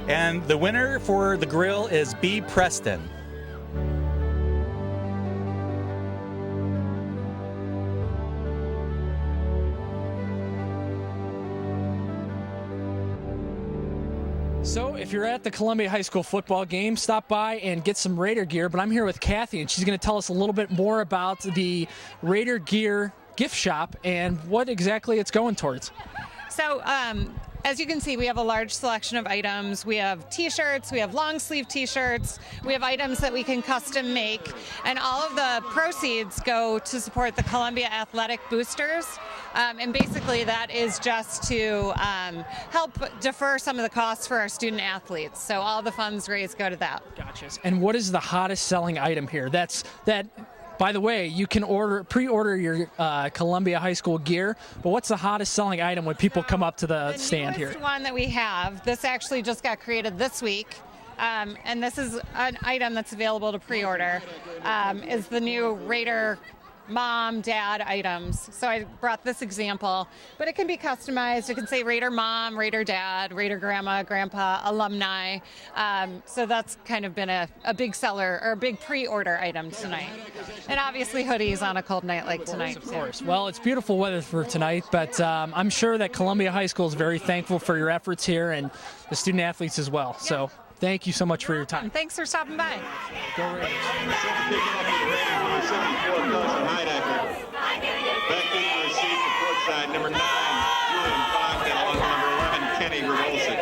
And the winner for the grill is B. Preston. So if you're at the Columbia High School football game, stop by and get some Raider gear. But I'm here with Kathy, and she's going to tell us a little bit more about the Raider gear gift shop and what exactly it's going towards. So as you can see, we have a large selection of items. We have t-shirts, we have long sleeve t-shirts, we have items that we can custom make, and all of the proceeds go to support the Columbia Athletic Boosters. And basically that is just to help defer some of the costs for our student athletes. So all the funds raised go to that. Gotcha. And what is the hottest selling item here? By the way, you can pre-order your Columbia High School gear, but what's the hottest selling item when people come up to the stand here? The one that we have, this actually just got created this week, and this is an item that's available to pre-order, is the new Raider mom, dad items. So I brought this example, but it can be customized. It can say Raider mom, Raider dad, Raider grandma, grandpa, alumni. So that's kind of been a big seller or a big pre-order item tonight. And obviously hoodies on a cold night like tonight. Of course. Well, it's beautiful weather for tonight, but I'm sure that Columbia High School is very thankful for your efforts here and the student athletes as well. Yeah. So thank you so much for your time. And thanks for stopping by. Go Raiders. Back in the seat for Brookside, number 9, Julian Fogg, and along number 11, Kenny Revolsic.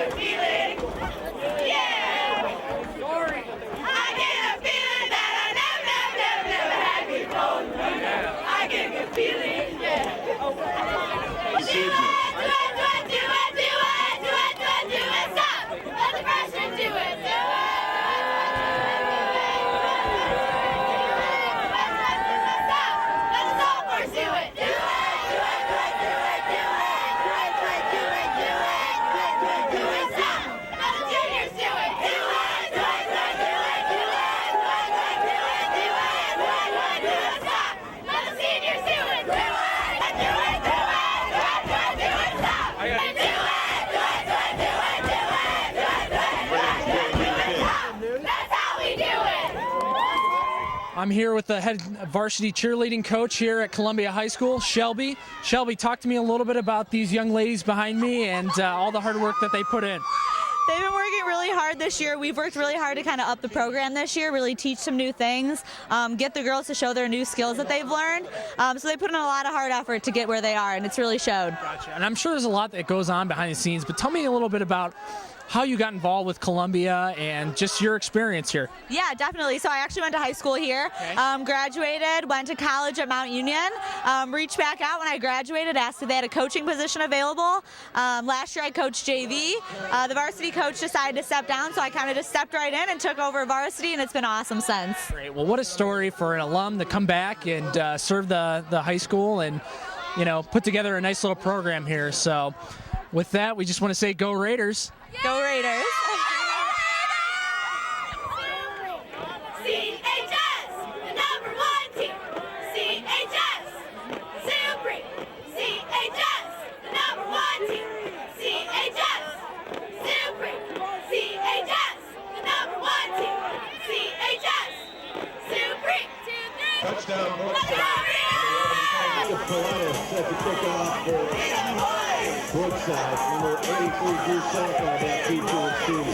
I'm here with the head varsity cheerleading coach here at Columbia High School, Shelby. Shelby, talk to me a little bit about these young ladies behind me and all the hard work that they put in. They've been working really hard this year. We've worked really hard to kind of up the program this year, really teach some new things, get the girls to show their new skills that they've learned. So they put in a lot of hard effort to get where they are, and it's really showed. Gotcha. And I'm sure there's a lot that goes on behind the scenes, but tell me a little bit about how you got involved with Columbia and just your experience here. Yeah, definitely. So I actually went to high school here, graduated, went to college at Mount Union, reached back out when I graduated, asked if they had a coaching position available. Last year I coached JV. The varsity coach decided to step down, so I kind of just stepped right in and took over varsity, and it's been awesome since. Great. Well, what a story for an alum to come back and serve the high school and, put together a nice little program here. So with that, we just want to say go Raiders. Go Raiders! CHS, the number 1 team. CHS, Supreme. CHS, the number 1 team. CHS, Supreme. CHS, the number 1 team. CHS, Supreme. Touchdown, Brookside. Set to kick off for Brookside. Number 83, Drew South on that feature team.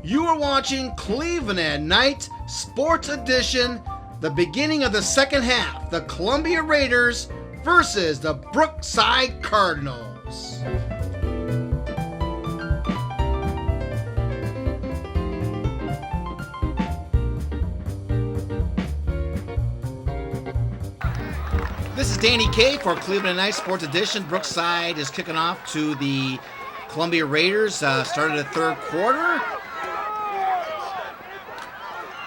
You are watching Cleveland at Night, Sports Edition, the beginning of the second half. The Columbia Raiders versus the Brookside Cardinals. This is Danny K for Cleveland Night Sports Edition. Brookside is kicking off to the Columbia Raiders. Started the third quarter.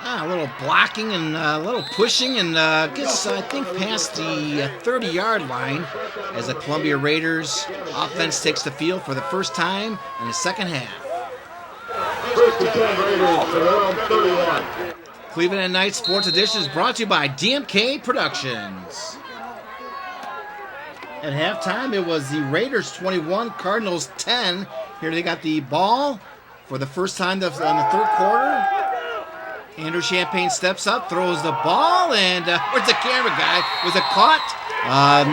A little blocking and a little pushing and gets, I think, past the 30-yard line as the Columbia Raiders offense takes the field for the first time in the second half. First and 10 Raiders, around 31. Cleveland at Night Sports Edition is brought to you by DMK Productions. At halftime, it was the Raiders 21, Cardinals 10. Here they got the ball for the first time in the third quarter. Andrew Champagne steps up, throws the ball, and where's the camera guy? Was it caught?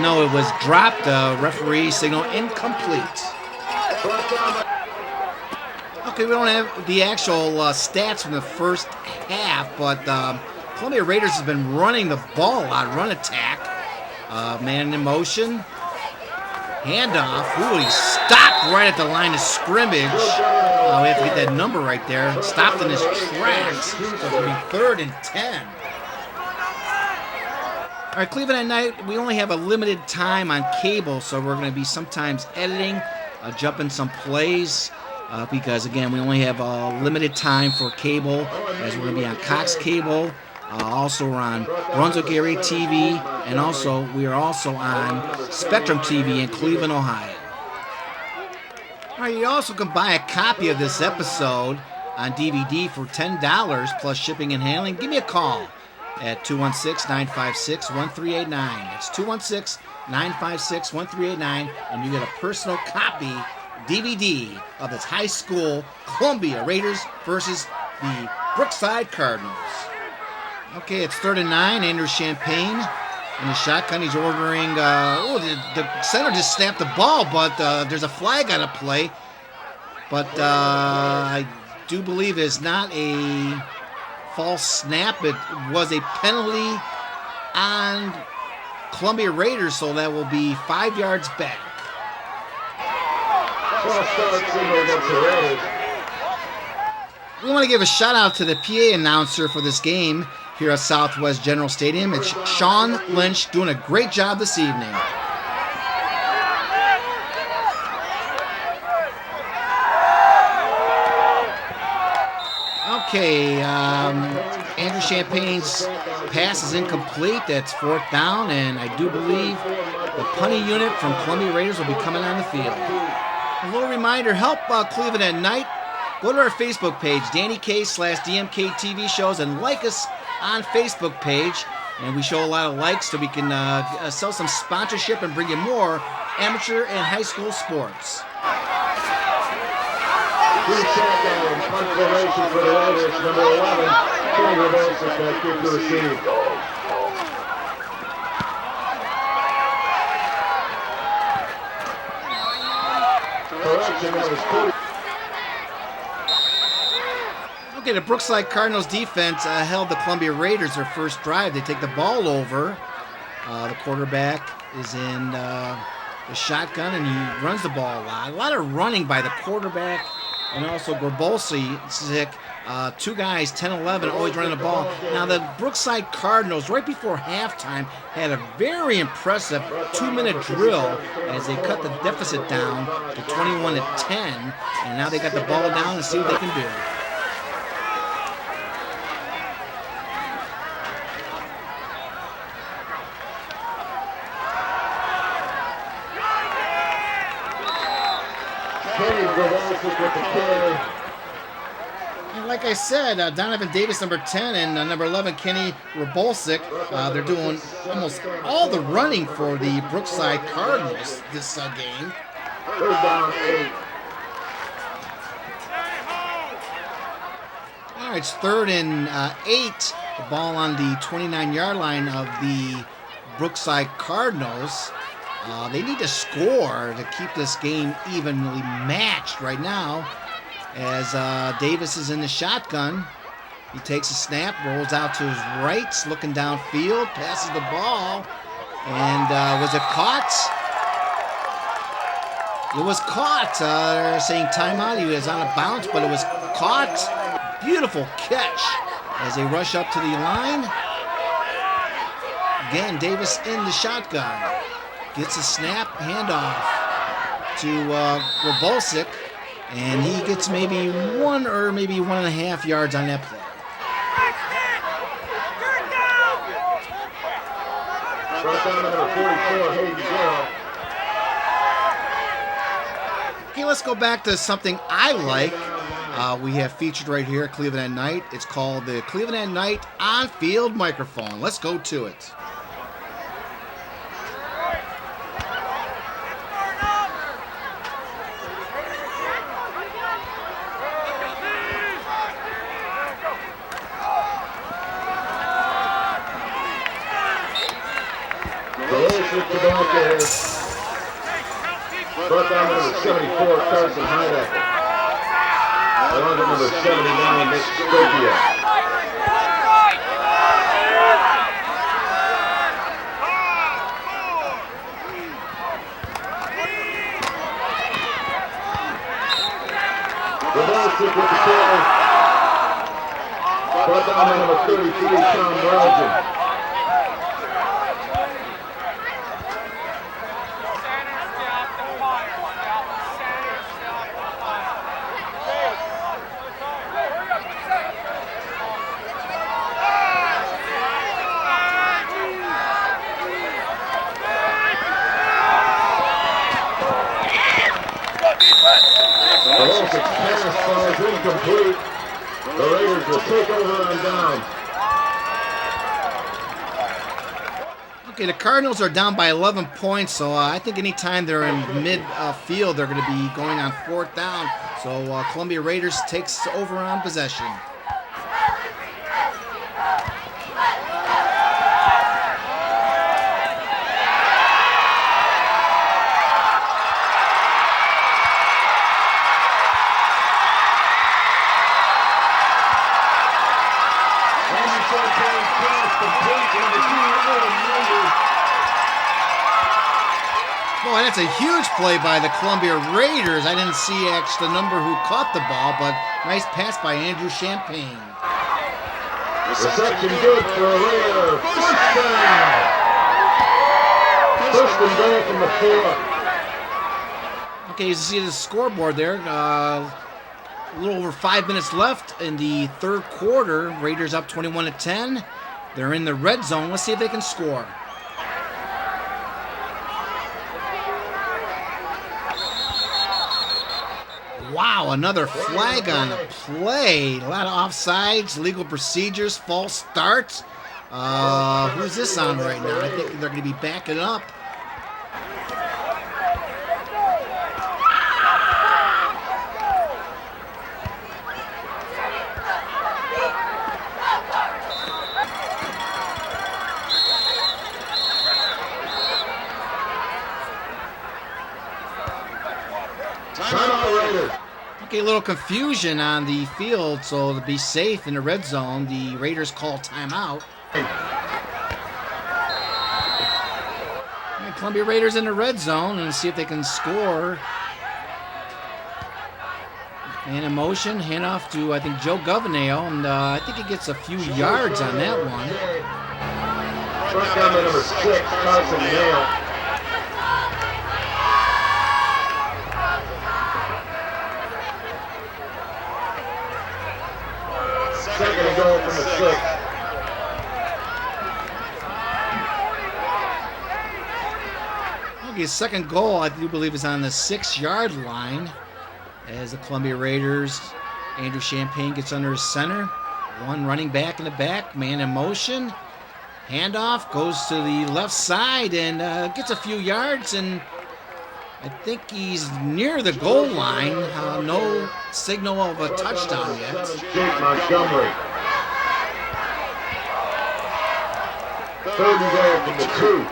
No, it was dropped. Referee signal incomplete. Okay, we don't have the actual stats from the first half, but Columbia Raiders has been running the ball a lot, run attack. Man in motion. Handoff. Ooh, he stopped right at the line of scrimmage. We have to get that number right there. Stopped in his tracks. So it's going to be 3rd and 10. All right, Cleveland at Night, we only have a limited time on cable, so we're going to be sometimes editing, jumping some plays, because, again, we only have a limited time for cable, as we're going to be on Cox Cable. Also, we're on Brunswick Area TV, and also we are also on Spectrum TV in Cleveland, Ohio. All right, you also can buy a copy of this episode on DVD for $10 plus shipping and handling. Give me a call at 216-956-1389. That's 216-956-1389, and you get a personal copy DVD of this high school Columbia Raiders versus the Brookside Cardinals. Okay, it's 3rd and 9. Andrew Champagne in the shotgun. He's ordering. The center just snapped the ball, but there's a flag on a play. But I do believe it's not a false snap. It was a penalty on Columbia Raiders, so that will be 5 yards back. We want to give a shout out to the PA announcer for this game here at Southwest General Stadium. It's Sean Lynch doing a great job this evening. Okay, Andrew Champagne's pass is incomplete. That's 4th down, and I do believe the punting unit from Columbia Raiders will be coming on the field. A little reminder, help Cleveland at Night. Go to our Facebook page, DannyK/DMK TV shows, and like us on Facebook page. And we show a lot of likes so we can sell some sponsorship and bring you more amateur and high school sports. Confirmation for the Raiders, number 11, Kenny Revolts that kick to receive. Correction, that was 40. Okay, the Brookside Cardinals defense held the Columbia Raiders their first drive. They take the ball over. The quarterback is in the shotgun, and he runs the ball a lot. A lot of running by the quarterback and also Gorbolsic. Two guys, 10-11, always running the ball. Now, the Brookside Cardinals, right before halftime, had a very impressive 2-minute drill as they cut the deficit down to 21-10. And now they got the ball down and see what they can do. And like I said, Donovan Davis, number 10, and number 11, Kenny Rebolsic, they're doing almost all the running for the Brookside Cardinals this game. Third down, 8. All right, it's 3rd and 8. The ball on the 29-yard line of the Brookside Cardinals. They need to score to keep this game evenly matched right now, as Davis is in the shotgun. He takes a snap, rolls out to his right, looking downfield, passes the ball, and was it caught? It was caught. They're saying timeout. He was on a bounce, but it was caught. Beautiful catch as they rush up to the line. Again, Davis in the shotgun. Gets a snap, handoff to Rebolsic, and he gets maybe 1 or maybe 1.5 yards on that play. First down, number 44, Hayden Zero. Okay, let's go back to something I like. we have featured right here at Cleveland Nite. It's called the Cleveland Nite On-Field Microphone. Let's go to it. The Raiders with the ball there. Brought down number 74, Carson Heidecker. Along with number 79, Nick Scopia. The ball kick with the carry. Brought down by number 33, Tom Relgen. The Olympic pass falls incomplete. The Raiders will take over on down. Okay, the Cardinals are down by 11 points, so I think anytime they're in mid-field, they're going to be going on 4th down. So Columbia Raiders takes over on possession. Boy, that's a huge play by the Columbia Raiders. I didn't see actually the number who caught the ball, but nice pass by Andrew Champagne. Reception good for a Raider. First down. First and goal from the 4. Okay, you see the scoreboard there. A little over 5 minutes left in the third quarter. Raiders up 21-10. They're in the red zone. Let's see if they can score. Wow, another flag on the play. A lot of offsides, legal procedures, false starts. Who's this on right now? I think they're going to be backing up. Okay, a little confusion on the field, so to be safe in the red zone, the Raiders call timeout. Okay, Columbia Raiders in the red zone and see if they can score. And in motion, handoff to, I think, Joe Governale, and I think he gets a few yards on that one. First down to number 6, Carson Nail. Second and goal from the 6. Okay, second goal, I do believe, is on the 6-yard line. As the Columbia Raiders, Andrew Champagne gets under his center. One running back in the back, man in motion. Handoff goes to the left side and gets a few yards, and I think he's near the goal line. No signal of a touchdown yet. Jake Montgomery. Third and goal from the 2.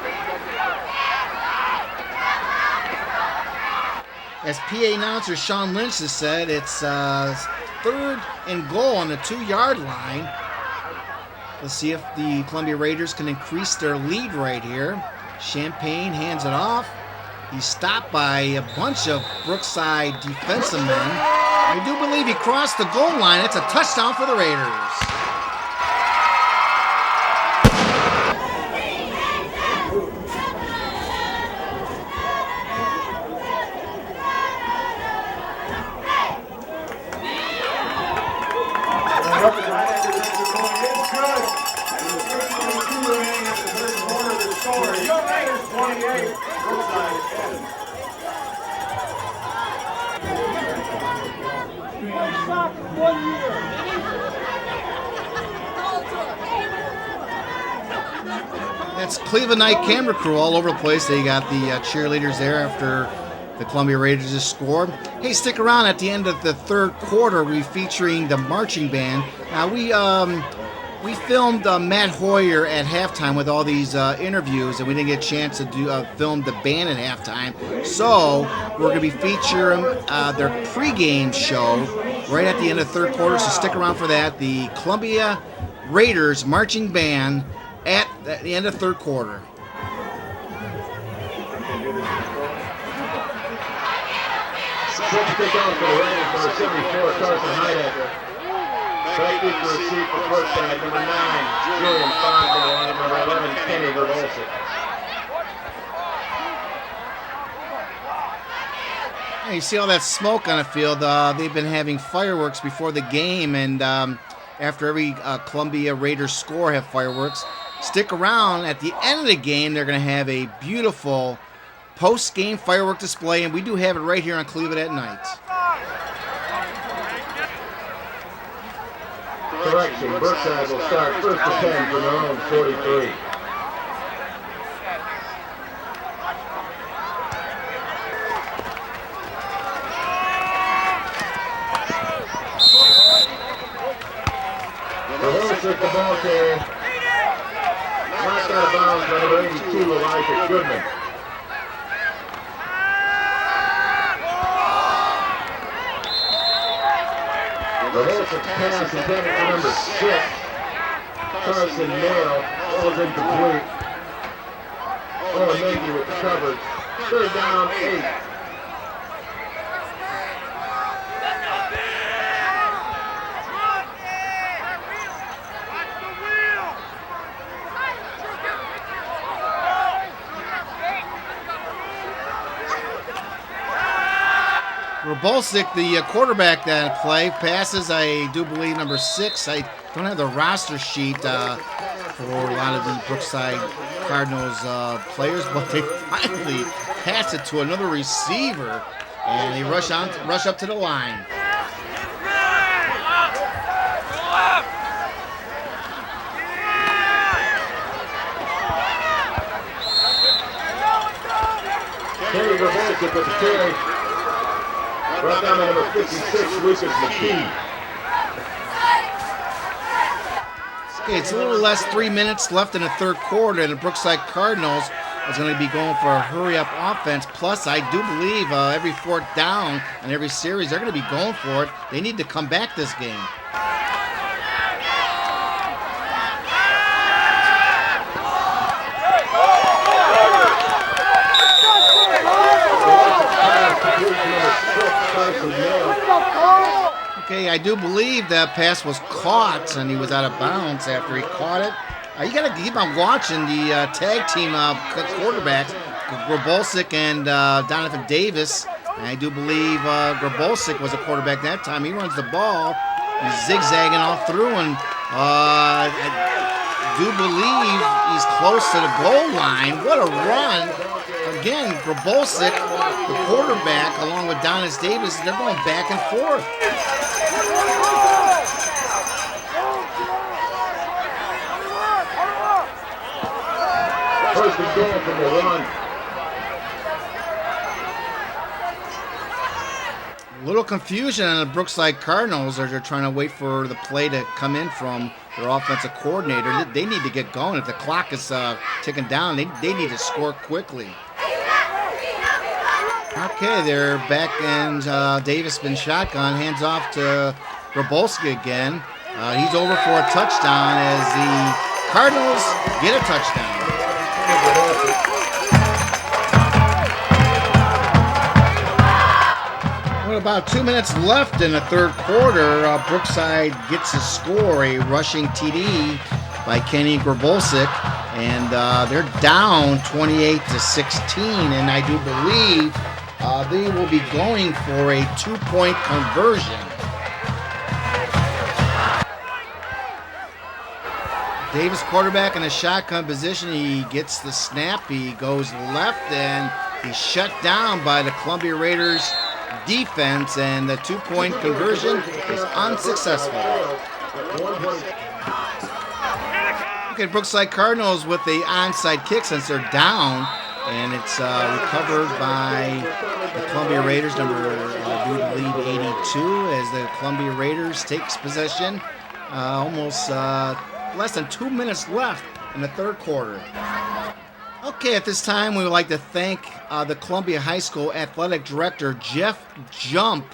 As PA announcer Sean Lynch has said, it's third and goal on the 2-yard line. Let's see if the Columbia Raiders can increase their lead right here. Champagne hands it off. He's stopped by a bunch of Brookside defensive men. I do believe he crossed the goal line. It's a touchdown for the Raiders. Your Raiders 28, Brookside 10. That's Cleveland Nite camera crew all over the place. They got the cheerleaders there after the Columbia Raiders just scored. Hey, stick around. At the end of the third quarter, we're featuring the marching band. Now, we filmed Matt Hoyer at halftime with all these interviews, and we didn't get a chance to do film the band at halftime. So we're going to be featuring their pregame show right at the end of the third quarter. So stick around for that. The Columbia Raiders marching band at the end of third quarter. Set to kick off for the Raiders, number 74, Carson Nite. Back deep to receive for Brookside, number 9, Julian Fondell, and number 11, Kenny Verbolsic. Hey, you see all that smoke on the field? They've been having fireworks before the game, and after every Columbia Raiders score, have fireworks. Stick around. At the end of the game, they're going to have a beautiful post-game firework display, and we do have it right here on Cleveland at Night. Correction, Brookside will start first and 10 from their own 43. Verbolsic, the ball carrier. Knocked out of bounds by number 82, Elijah Goodman. Verbolsic pass intended for number 6, Carson Nail, falls incomplete. Olamegi with the coverage. Third down, 8. Verbolsic, the quarterback that play, passes, I do believe, number 6. I don't have the roster sheet for a lot of the Brookside Cardinals players, but they finally pass it to another receiver, and they rush up to the line. Kenny Verbolsic with the carry. Brought down to number 56, Lucas McKee. Okay, it's a little less 3 minutes left in the third quarter, and the Brookside Cardinals is going to be going for a hurry-up offense. Plus, I do believe every fourth down and every series, they're going to be going for it. They need to come back this game. Okay, I do believe that pass was caught, and he was out of bounds after he caught it. You got to keep on watching the tag team quarterbacks, Verbolsic and Donovan Davis. And I do believe Verbolsic was a quarterback that time. He runs the ball. He's zigzagging all through, and I do believe he's close to the goal line. What a run. Again, Verbolsic, the quarterback, along with Donis Davis, they're going back and forth. First and 10 from the run. A little confusion on the Brookside Cardinals as they're trying to wait for the play to come in from their offensive coordinator. They need to get going. If the clock is ticking down, they need to score quickly. Okay, they're back, and Davis been shotgun, hands off to Verbolsic again. He's over for a touchdown as the Cardinals get a touchdown. With about 2 minutes left in the third quarter, Brookside gets a score, a rushing TD by Kenny Verbolsic, and they're down 28-16, and I do believe they will be going for a 2-point conversion. Davis, quarterback in a shotgun position. He gets the snap. He goes left, and he's shut down by the Columbia Raiders defense, and the 2-point conversion is unsuccessful. Okay, Brookside Cardinals with the onside kick since they're down, and it's recovered by the Columbia Raiders, number, I do believe, 82, as the Columbia Raiders takes possession. Almost less than 2 minutes left in the third quarter. Okay, at this time, we would like to thank the Columbia High School Athletic Director, Jeff Jump,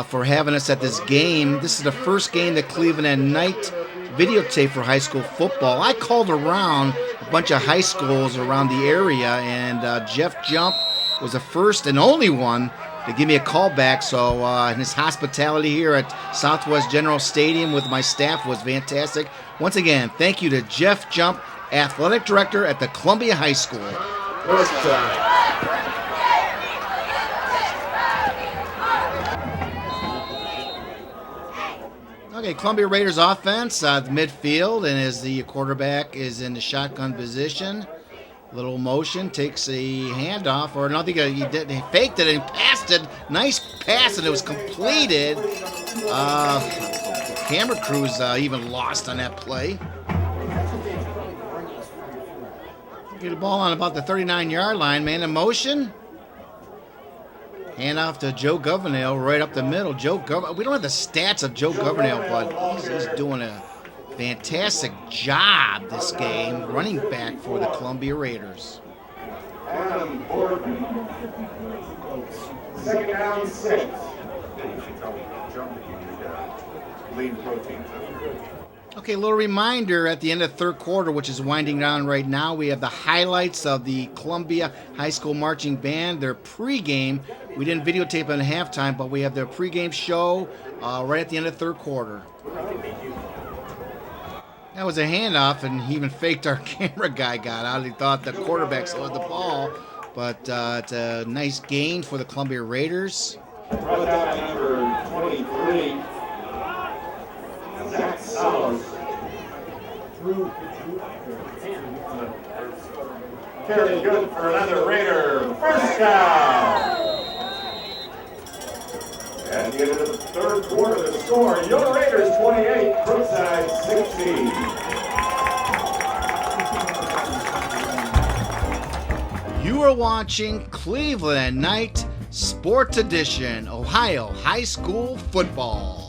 for having us at this game. This is the first game that Cleveland and Nite videotape for high school football. I called around a bunch of high schools around the area, and Jeff Jump was the first and only one to give me a call back. So his hospitality here at Southwest General Stadium with my staff was fantastic. Once again, thank you to Jeff Jump, Athletic Director at the Columbia High School. Okay, Columbia Raiders offense, the midfield, and as the quarterback is in the shotgun position, little motion, takes a handoff, or no, I think he faked it and passed it. Nice pass, and it was completed. Camera crews even lost on that play. Get the ball on about the 39-yard line, man in motion. Hand off to Joe Governale right up the middle. We don't have the stats of Joe Governale, but he's doing a fantastic job this game, running back for the Columbia Raiders. Adam Gordon. Second down, 6. Lean protein. Okay, a little reminder at the end of the third quarter, which is winding down right now, we have the highlights of the Columbia High School Marching Band, their pregame. We didn't videotape it at halftime, but we have their pregame show right at the end of the third quarter. That was a handoff, and he even faked our camera guy got out. He thought the quarterback slowed the ball, but it's a nice gain for the Columbia Raiders. Number 23. Zach Salos. Carry good for another Raider. First down. At the end of the third quarter, the score, your Raiders 28, Brookside 16. You are watching Cleveland and Nite Sports Edition, Ohio High School Football.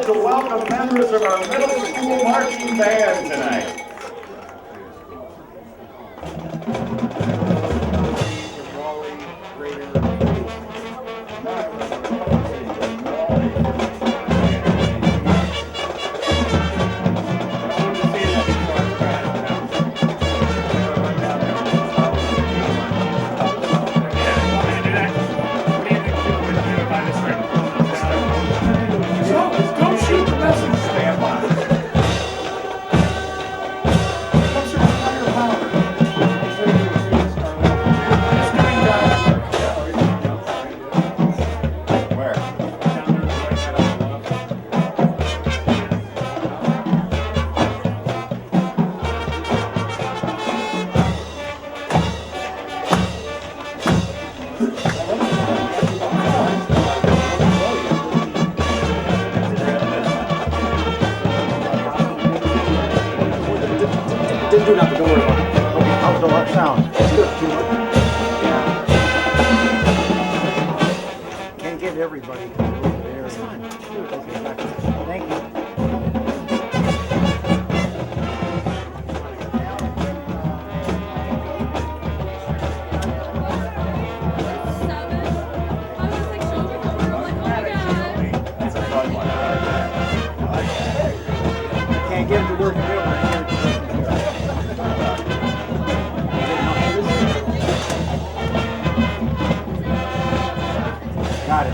To welcome members of our middle school marching band tonight. Didn't do nothing, don't worry about it. Okay, how's the sound? It's good. Yeah. Can't get everybody there. It's fine. Thank you. That's a fun one. I can't get him to work here, but I can get him to work here. Got it.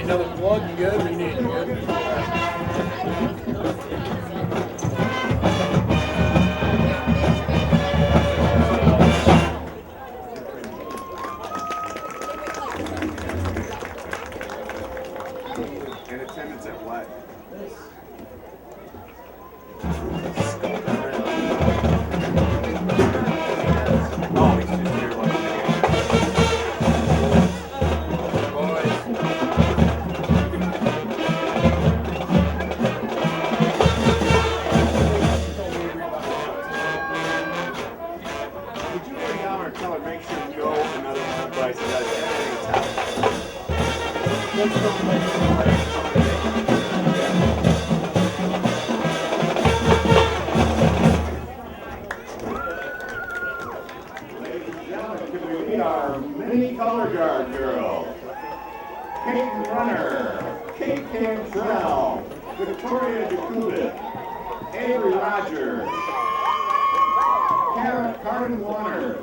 Another plug, you good? We need you. In attendance at what? Oh, he's just here tell her make sure you go another device does Ladies and gentlemen, can we meet our mini color guard girl? Peyton Runner, Kate Cantrell, Victoria Jakubik, Avery Rogers, Carmen Warner,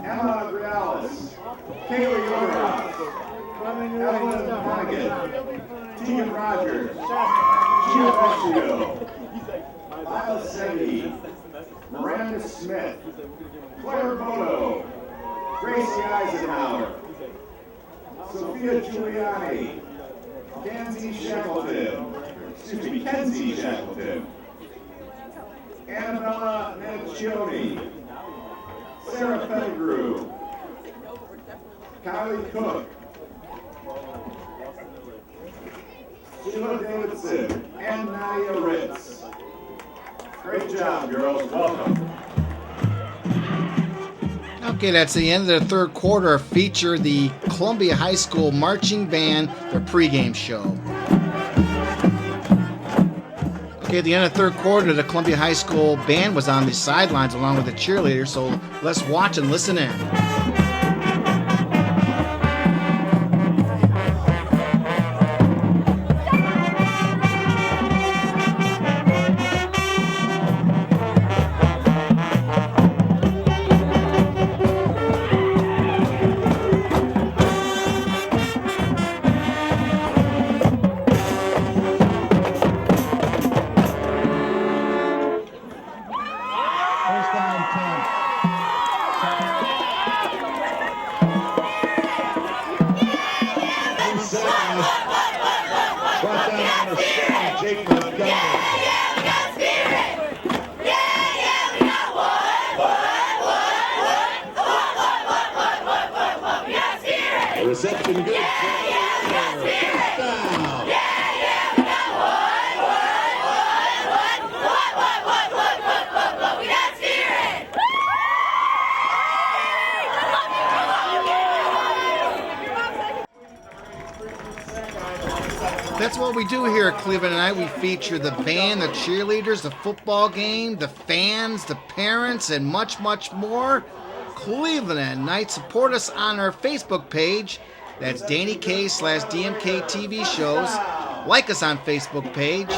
Emma Grialis, Kaylee Yoroff, Evelyn Monaghan, Tegan Rogers, Sheila Vecchio, Lyle Setti, Miranda Smith, Claire Bodo, Gracie Eisenhower, Sophia Giuliani, Kenzie Shackleton, Annabella Mancioni, Sarah Pettigrew, Kylie Cook, Sheila Davidson, and Nadia Ritz. Great job, girls. Welcome. Okay, that's the end of the third quarter. Feature the Columbia High School Marching Band, their pregame show. Okay, at the end of the third quarter, the Columbia High School band was on the sidelines along with the cheerleaders, so let's watch and listen in. Reception good. That's what we do here at Cleveland Nite. We feature the band, the cheerleaders, the football game, the fans, the parents, and much, much more. Cleveland Nite. Support us on our Facebook page. That's Danny K/DMK TV shows. Like us on Facebook page.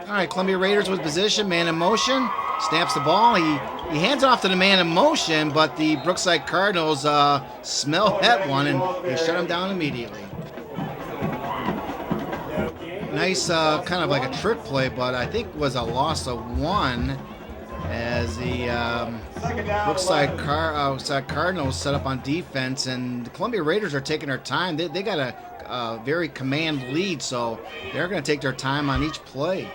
All right, Columbia Raiders with position, man in motion. Snaps the ball. He hands off to the man in motion, but the Brookside Cardinals smell that one and they shut him down immediately. Nice kind of like a trick play, but I think was a loss of one. as the Brookside Cardinals set up on defense, and the Columbia Raiders are taking their time. They got a very command lead, so they're going to take their time on each play.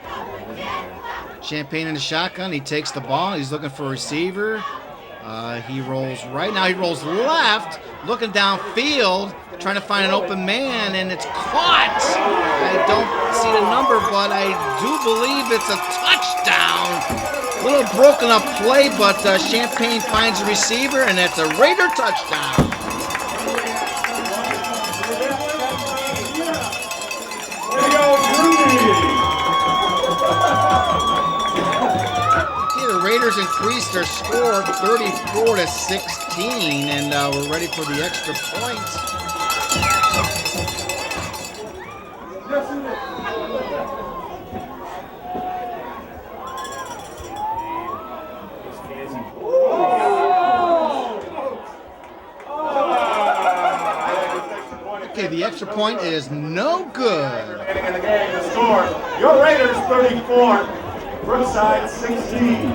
Champagne in the shotgun. He takes the ball. He's looking for a receiver. He rolls right now. He rolls left, looking downfield, trying to find an open man, and it's caught. I don't see the number, but I do believe it's a touchdown. A little broken up play, but Champagne finds a receiver, and it's a Raider touchdown. The Raiders increased their score 34-16, and we're ready for the extra point. Okay, the extra point is no good. In the game, the score, your Raiders 34, Brookside 16.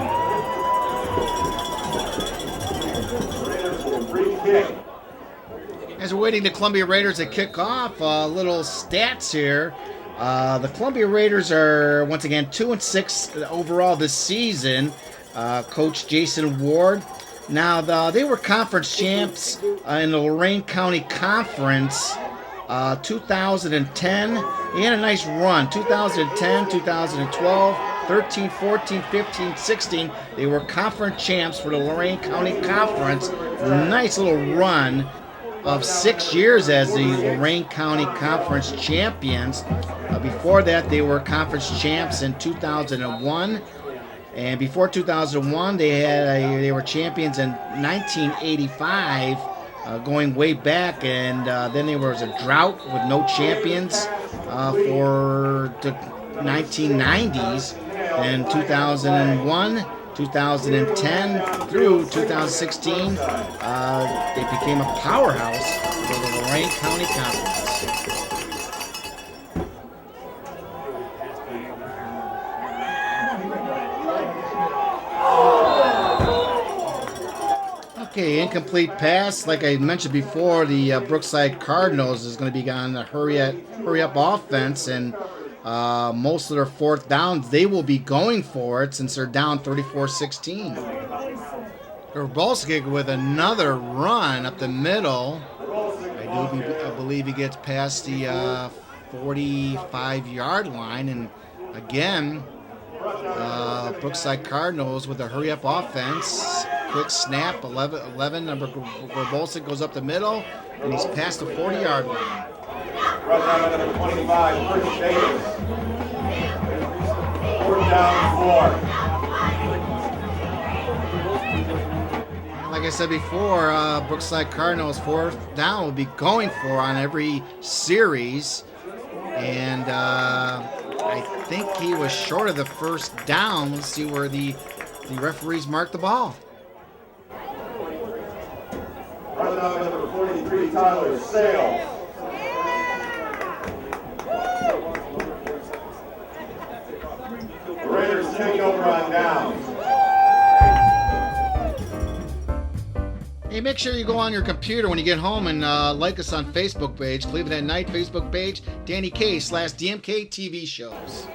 Raiders with a free kick. As we're waiting the Columbia Raiders to kick off, little stats here. The Columbia Raiders are, once again, 2-6 overall this season. Coach Jason Ward. Now, they were conference champs in the Lorain County Conference 2010. They had a nice run. 2010, 2012, 13, 14, 15, 16. They were conference champs for the Lorain County Conference. Nice little run of 6 years as the Lorain County Conference champions. Before that, they were conference champs in 2001. And before 2001, they were champions in 1985, going way back. And then there was a drought with no champions for the 1990s. And 2001, 2010 through 2016, they became a powerhouse for the Lorain County Conference. Okay, incomplete pass. Like I mentioned before, the Brookside Cardinals is going to be on the hurry up offense, and most of their fourth downs, they will be going for it since they're down 34-16. Gorbolski with another run up the middle. I believe he gets past the 45-yard line, and again, Brookside Cardinals with a hurry-up offense. Quick snap, 11 number Gorbolsic goes up the middle, and he's past the 40-yard line. Right down to number 25, Chris Davis. 4th down, 4. Like I said before, Brookside Cardinals 4th down will be going for on every series, and I think he was short of the first down. Let's see where the referees mark the ball. Right now, number 43, Tyler Sales. The Raiders take over on downs. Hey, make sure you go on your computer when you get home and like us on Facebook page, Cleveland at Night Facebook page, Danny K/DMK TV shows.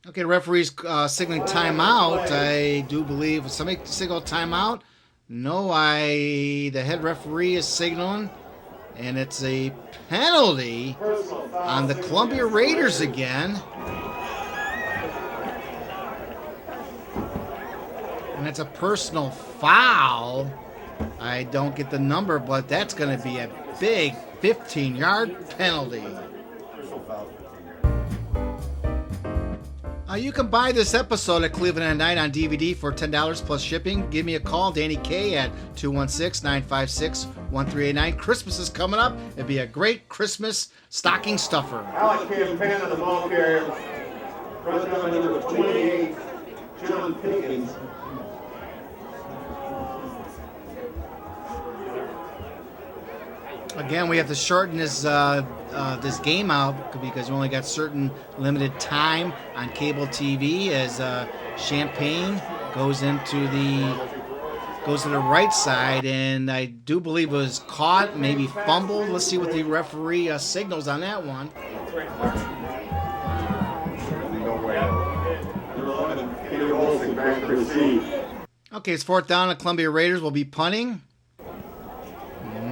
Okay, the referee's signaling timeout. I do believe somebody signaled timeout. No, the head referee is signaling, and it's a penalty on the Columbia Raiders again. And it's a personal foul. I don't get the number, but that's going to be a big 15-yard penalty. You can buy this episode at Cleveland at Night on DVD for $10 plus shipping. Give me a call, Danny K, at 216-956-1389. Christmas is coming up. It'd be a great Christmas stocking stuffer. Alex Campaign on the ball carrier. Right down to number 28, John Pickens. Again, we have to shorten this this game out because we only got certain limited time on cable TV as Champaign goes to the right side, and I do believe it was caught, maybe fumbled. Let's see what the referee signals on that one. Okay, it's 4th down. The Columbia Raiders will be punting.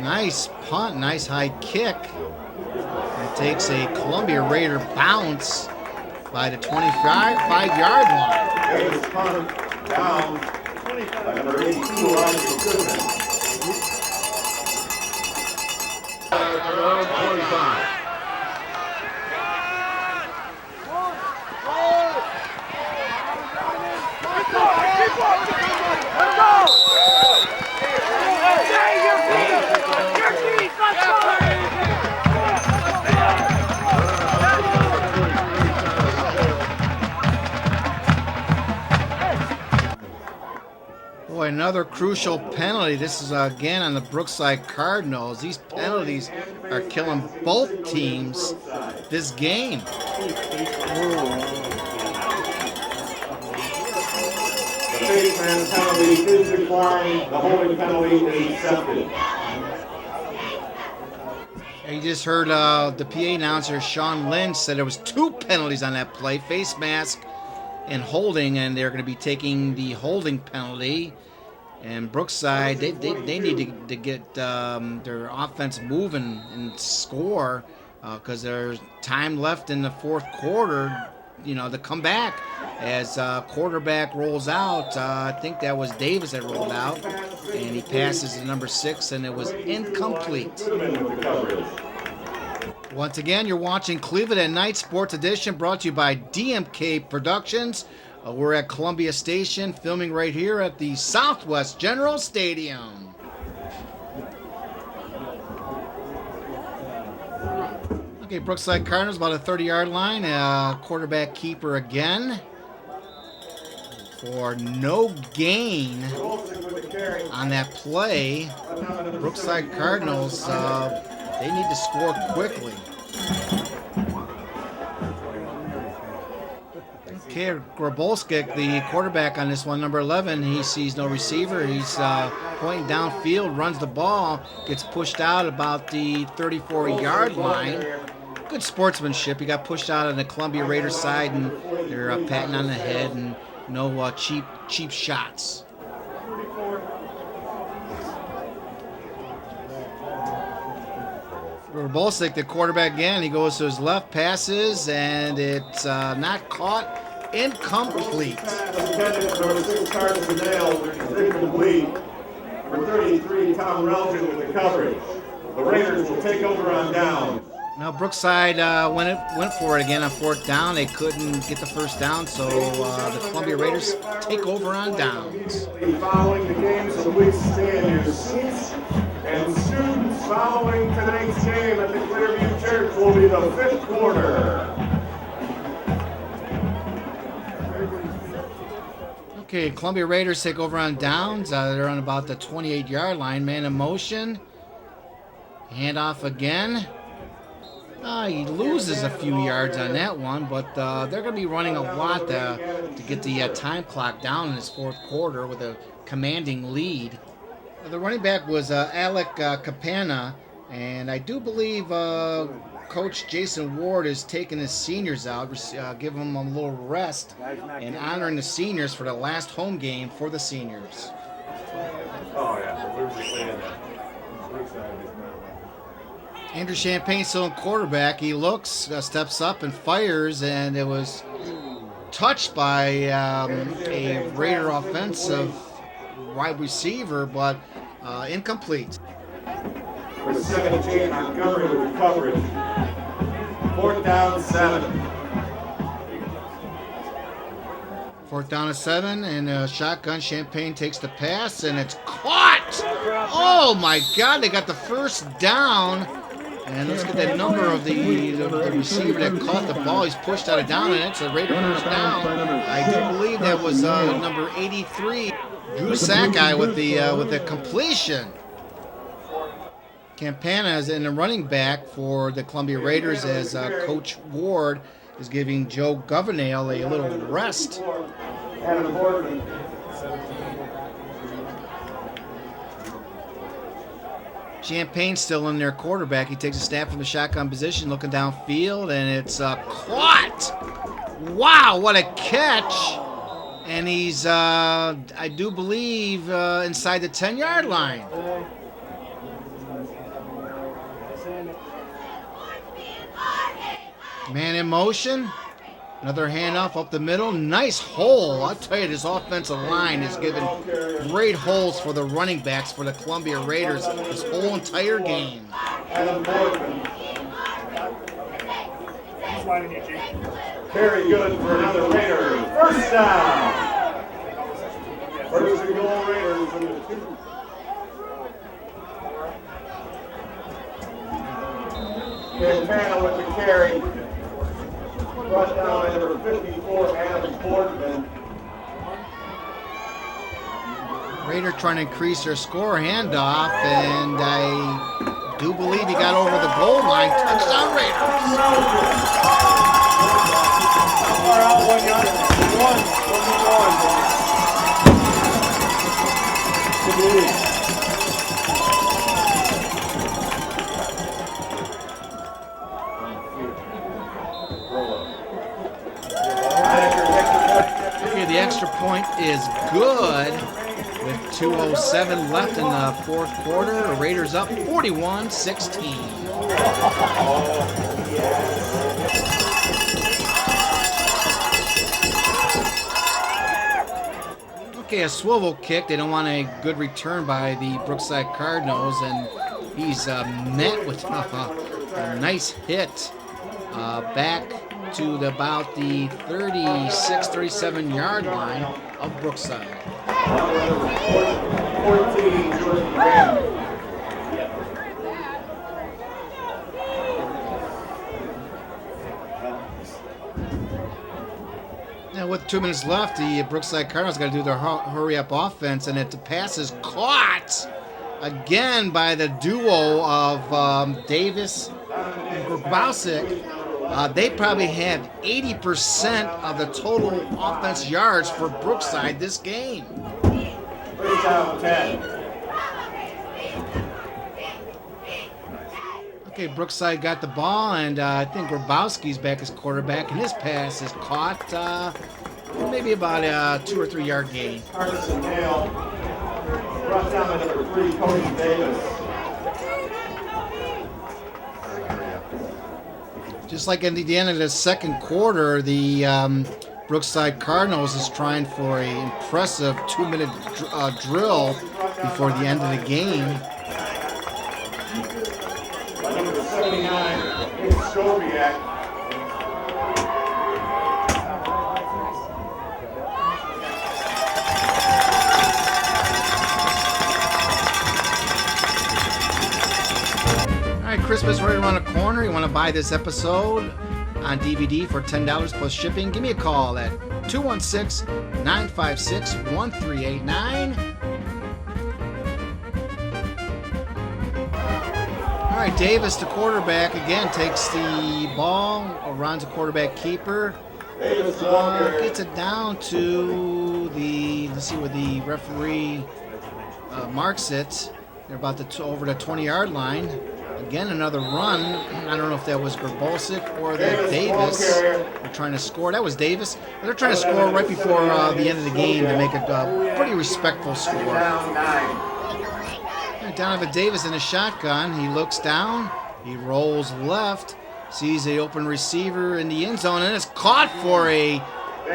Nice punt, nice high kick. It takes a Columbia Raider bounce by the 25-yard line. Davis punt down by number 82, Elijah Goodman. 25. Boy, another crucial penalty. This is again on the Brookside Cardinals. These penalties are killing both teams this game. The face man penalty is declined. The holding penalty is accepted. You just heard the PA announcer, Sean Lynch, said there was 2 penalties on that play, face mask and holding, and they're going to be taking the holding penalty. And Brookside, they need to get their offense moving and score because there's time left in the 4th quarter, to come back as quarterback rolls out. I think that was Davis that rolled out, and he passes to number 6, and it was incomplete. Once again, you're watching Cleveland at Night Sports Edition, brought to you by DMK Productions. We're at Columbia Station, filming right here at the Southwest General Stadium. Okay, Brookside Cardinals about a 30-yard line. Quarterback keeper again for no gain on that play. Brookside Cardinals, they need to score quickly. Okay, Grabolskic, the quarterback on this one, number 11, he sees no receiver. He's pointing downfield, runs the ball, gets pushed out about the 34-yard line. Good sportsmanship. He got pushed out on the Columbia Raiders side, and they're patting on the head, and no cheap shots. Grabolskic, the quarterback again, he goes to his left, passes, and it's not caught. Incomplete. Number 6, Carson Dale, incomplete. Number 33, Tom Relton with the coverage. The Raiders will take over on down. Now Brookside went for it again on 4th down. They couldn't get the first down, so the Columbia Raiders take over on downs. Following the game, so please stay in your seats. And students following tonight's game at the Clearview Church will be the 5th quarter. Okay, Columbia Raiders take over on downs. They're on about the 28-yard line. Man in motion. Handoff again. He loses a few yards on that one, but they're going to be running a lot to get the time clock down in this 4th quarter with a commanding lead. The running back was Alec Capana, and I do believe Coach Jason Ward is taking his seniors out, giving them a little rest, and honoring the seniors for the last home game for the seniors. Oh, yeah. We were just saying that. Andrew Champagne still in quarterback. He looks, steps up and fires, and it was touched by a Raider offensive wide receiver, but incomplete. For 17, Montgomery with the coverage. 4th down, 7. 4th down and 7, and shotgun. Champagne takes the pass, and it's caught! Oh my God, they got the first down. And let's get that number of the receiver that caught the ball. He's pushed out of down, and it's a Raider first down. I do believe that was number 83, Drew Sackeye with the completion. Campana is in the running back for the Columbia Raiders as Coach Ward is giving Joe Governale a little rest. Adam Boardman. Champagne's still in their quarterback. He takes a snap from the shotgun position, looking downfield, and it's caught. Wow, what a catch! And he's, I do believe, inside the 10-yard line. Man in motion. Another handoff up the middle. Nice hole. I'll tell you, this offensive line is giving great holes for the running backs for the Columbia Raiders this whole entire game. Adam Boardman. Very good for another Raider. First down. First and goal Raiders in the 2. Campana with the carry. Brought down by number 54, Adam Boardman. Raider trying to increase their score, handoff, and I do believe he got over the goal line. Touchdown Raiders. Far out 1 yard. 1 to the lead. The extra point is good with 2:07 left in the fourth quarter. The Raiders up 41-16. Okay, a swivel kick. They don't want a good return by the Brookside Cardinals, and he's met with a nice hit back to about the 36, 37-yard line of Brookside. 14, Jordan Graham. Now, with 2 minutes left, the Brookside Cardinals got to do their hurry-up offense, and the pass is caught again by the duo of Davis and Grabowski. They probably had 80% of the total offense yards for Brookside this game. First down 10. Okay, Brookside got the ball, and I think Grabowski's back as quarterback, and his pass is caught maybe about a 2 or 3 yard gain. Carson Hale. Brought down by number 3, Cody Davis. Just like at the end of the second quarter, the Brookside Cardinals is trying for an impressive 2-minute drill before the end of the game. By number 79, it's Skobiak. Christmas right around the corner. You want to buy this episode on DVD for $10 plus shipping? Give me a call at 216-956-1389. All right, Davis, the quarterback, again takes the ball, runs a quarterback keeper. Davis Walker gets it down to the, let's see where the referee marks it. They're about over the 20-yard line. Again, another run. I don't know if that was Grabowski or that Davis. They're trying to score. That was Davis. But they're trying to score right before the end of the game to make it a pretty respectful score. Donovan Davis in a shotgun. He looks down. He rolls left. Sees the open receiver in the end zone, and it's caught for a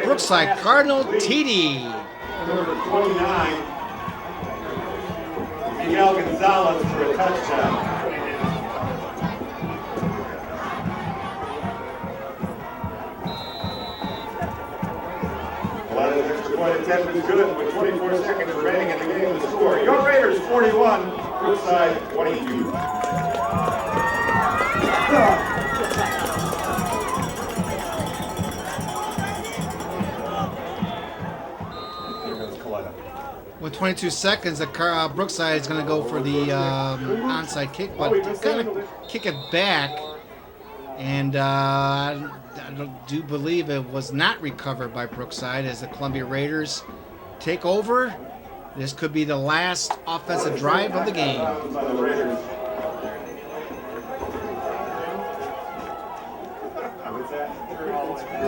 Brookside Cardinal TD. Number 29, Miguel Gonzalez for a touchdown. Extra point attempt is good with 24 seconds remaining in the game to score. Your Raiders 41, Brookside 22. With 22 seconds, Brookside is going to go for the onside kick, but going to kick it back. And I do believe it was not recovered by Brookside as the Columbia Raiders take over. This could be the last offensive drive of the game.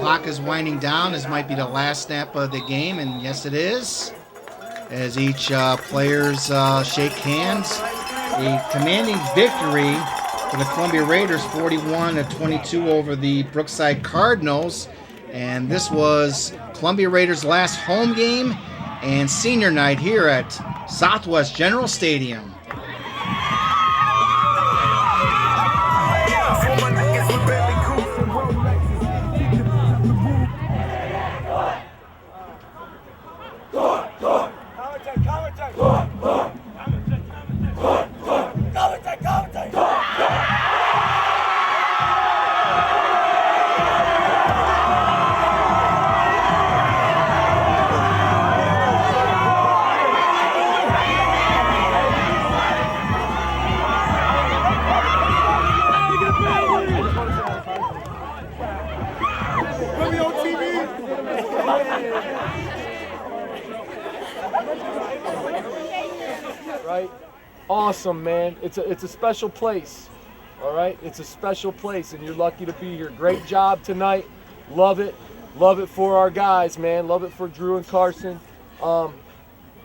Clock is winding down. This might be the last snap of the game, and yes, it is. As each players shake hands, a commanding victory for the Columbia Raiders, 41-22 over the Brookside Cardinals. And this was Columbia Raiders' last home game and senior night here at Southwest General Stadium. Right? Awesome, man. It's a special place. All right? It's a special place, and you're lucky to be here. Great job tonight. Love it. Love it for our guys, man. Love it for Drew and Carson.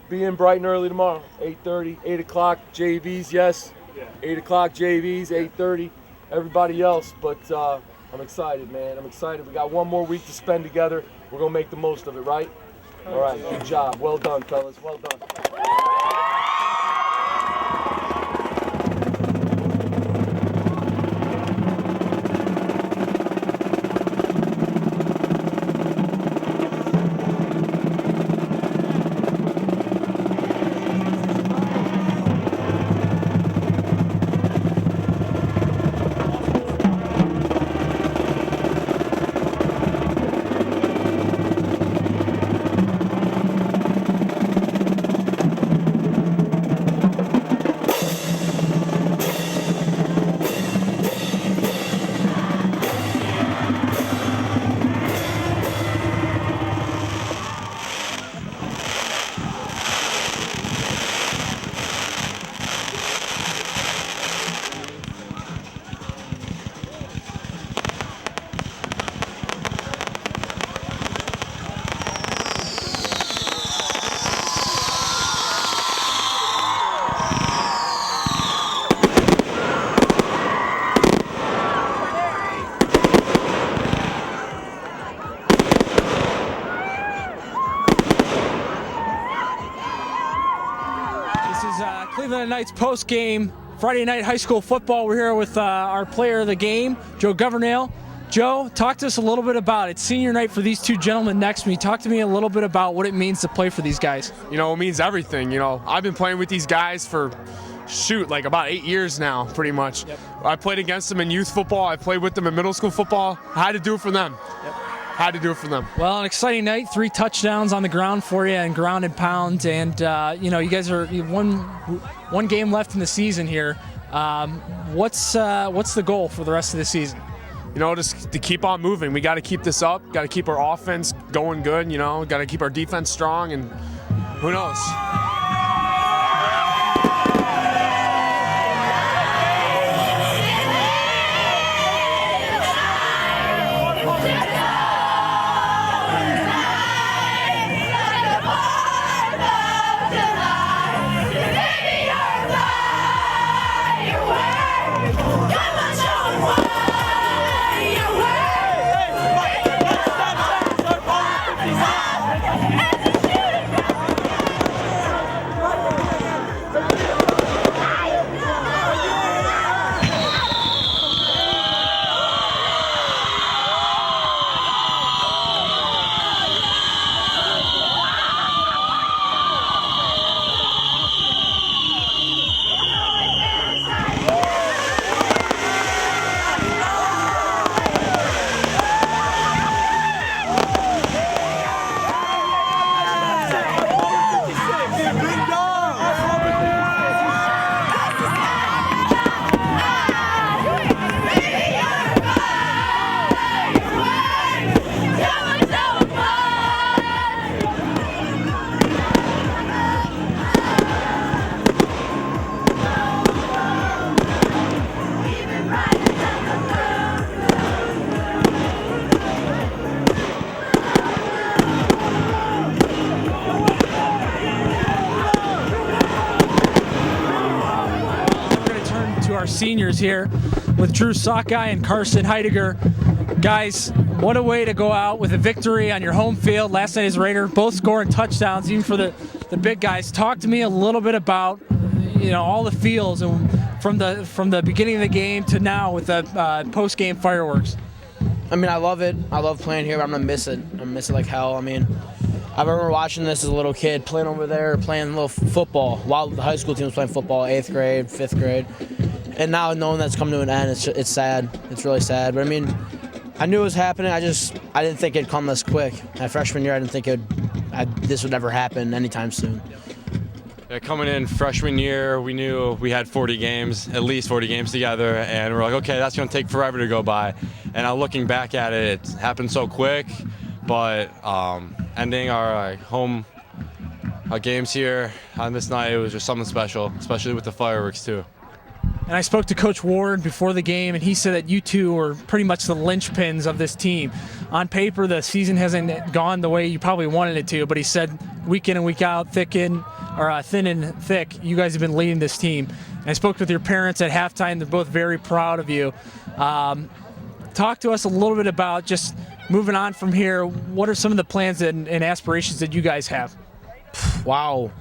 Be in bright and early tomorrow. 8:30, 8 o'clock JVs, yes. 8 o'clock JVs, 8:30. Everybody else, but I'm excited, man. I'm excited. We got one more week to spend together. We're going to make the most of it, right? All right, good job. Well done, fellas. Well done. Cleveland Nite's post-game Friday night high school football. We're here with our player of the game, Joe Governale. Joe, talk to us a little bit about it. Senior night for these two gentlemen next to me. Talk to me a little bit about what it means to play for these guys. You know, it means everything. You know, I've been playing with these guys for, like about 8 years now, pretty much. Yep. I played against them in youth football. I played with them in middle school football. I had to do it for them. Yep. Had to do it for them. Well, an exciting night. 3 touchdowns on the ground for you and ground and pound. And, you know, you guys are one game left in the season here. What's the goal for the rest of the season? You know, just to keep on moving. We got to keep this up. Got to keep our offense going good, you know. Got to keep our defense strong, and who knows? seniors here with Drew Sockeye and Carson Heidegger. Guys, what a way to go out with a victory on your home field. Last night as Raider, both scoring touchdowns, even for the big guys. Talk to me a little bit about all the feels and from the beginning of the game to now with the post-game fireworks. I mean, I love it. I love playing here, but I'm going to miss it. I'm going to miss it like hell. I mean, I remember watching this as a little kid, playing over there, playing a little football while the high school team was playing football, 8th grade, 5th grade. And now knowing that's come to an end, it's sad. It's really sad. But, I mean, I knew it was happening. I didn't think it'd come this quick. My freshman year, I didn't think this would ever happen anytime soon. Yeah, coming in freshman year, we knew we had 40 games, at least 40 games together, and we're like, okay, that's going to take forever to go by. And now looking back at it, it happened so quick, but ending our home games here on this night, it was just something special, especially with the fireworks too. And I spoke to Coach Ward before the game, and he said that you two were pretty much the linchpins of this team. On paper, the season hasn't gone the way you probably wanted it to, but he said week in and week out, thin and thick, you guys have been leading this team. And I spoke with your parents at halftime. They're both very proud of you. Talk to us a little bit about just moving on from here. What are some of the plans and aspirations that you guys have? Wow.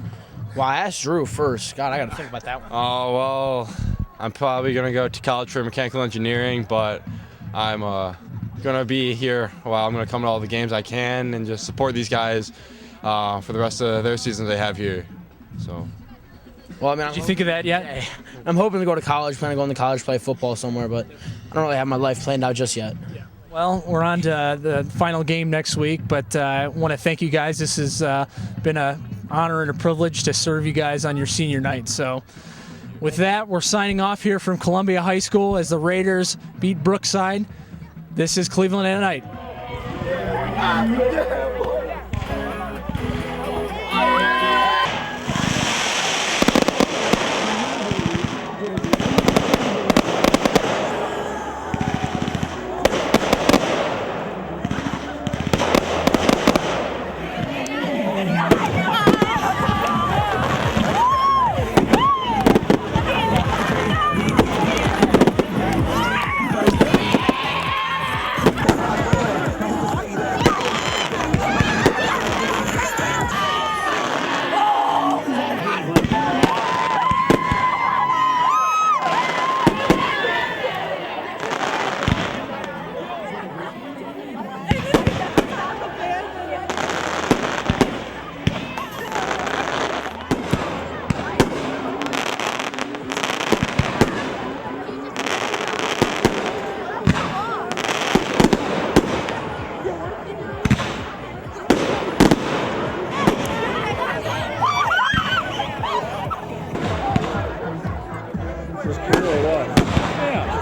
Well, I asked Drew first. God, I got to think about that one. Oh, well, I'm probably going to go to college for mechanical engineering, but I'm going to be here. Well, I'm going to come to all the games I can and just support these guys for the rest of their seasons they have here. So. Well, I mean, did you think of that yet? I'm hoping to go to college, planning on going to college, play football somewhere, but I don't really have my life planned out just yet. Yeah. Well, we're on to the final game next week, but I want to thank you guys. This has been an honor and a privilege to serve you guys on your senior night. So with that, we're signing off here from Columbia High School as the Raiders beat Brookside. This is Cleveland at Night.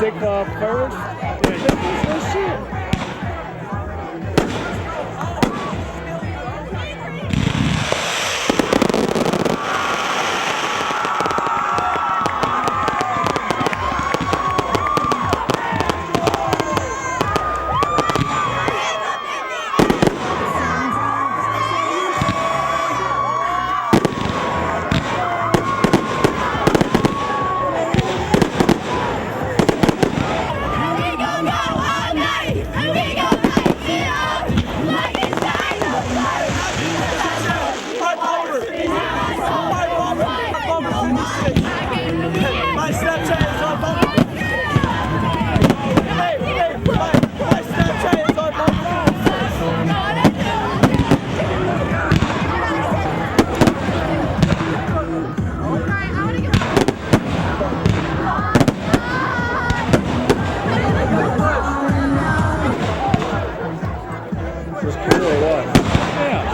Take the fireworks? Oh, shit.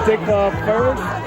Take the fireworks?